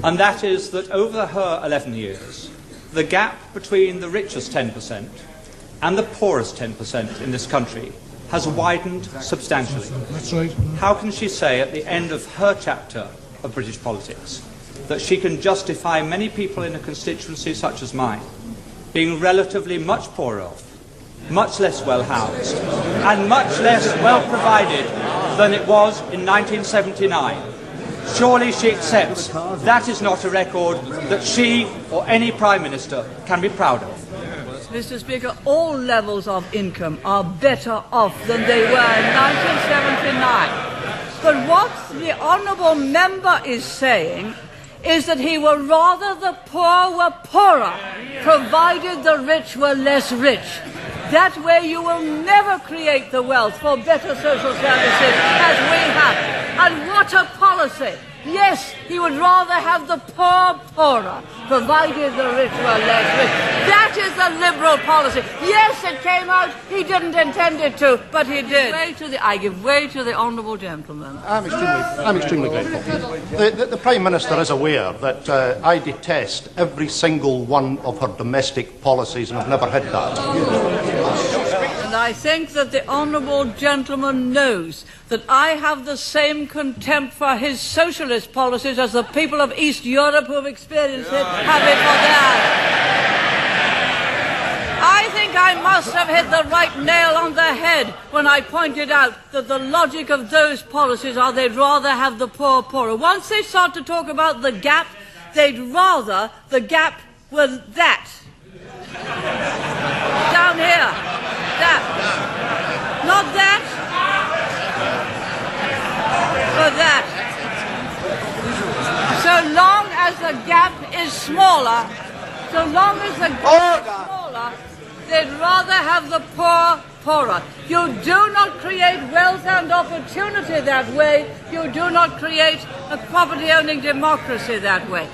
and that is that over her 11 years, the gap between the richest 10% and the poorest 10% in this country has widened substantially. That's right. How can she say at the end of her chapter of British politics that she can justify many people in a constituency such as mine being relatively much poorer off, much less well housed, and much less well provided than it was in 1979? Surely she accepts that is not a record that she or any Prime Minister can be proud of. Mr. Speaker, all levels of income are better off than they were in 1979. But what the honourable member is saying is that he would rather the poor were poorer, provided the rich were less rich. That way you will never create the wealth for better social services as we have. And what a policy! Yes, he would rather have the poor poorer, provided the rich were less rich. That is the Liberal policy. Yes, it came out, he didn't intend it to, but he did. I give way to the honourable gentleman. I'm extremely grateful. The Prime Minister is aware that I detest every single one of her domestic policies and I've never hid that. And I think that the honourable gentleman knows that I have the same contempt for his socialist policies as the people of East Europe who have experienced it have it for theirs. I think I must have hit the right nail on the head when I pointed out that the logic of those policies are they'd rather have the poor poorer. Once they start to talk about the gap, they'd rather the gap was that. Down here. That. Not that. But that. So long as the gap is smaller, they'd rather have the poor poorer. You do not create wealth and opportunity that way. You do not create a property-owning democracy that way.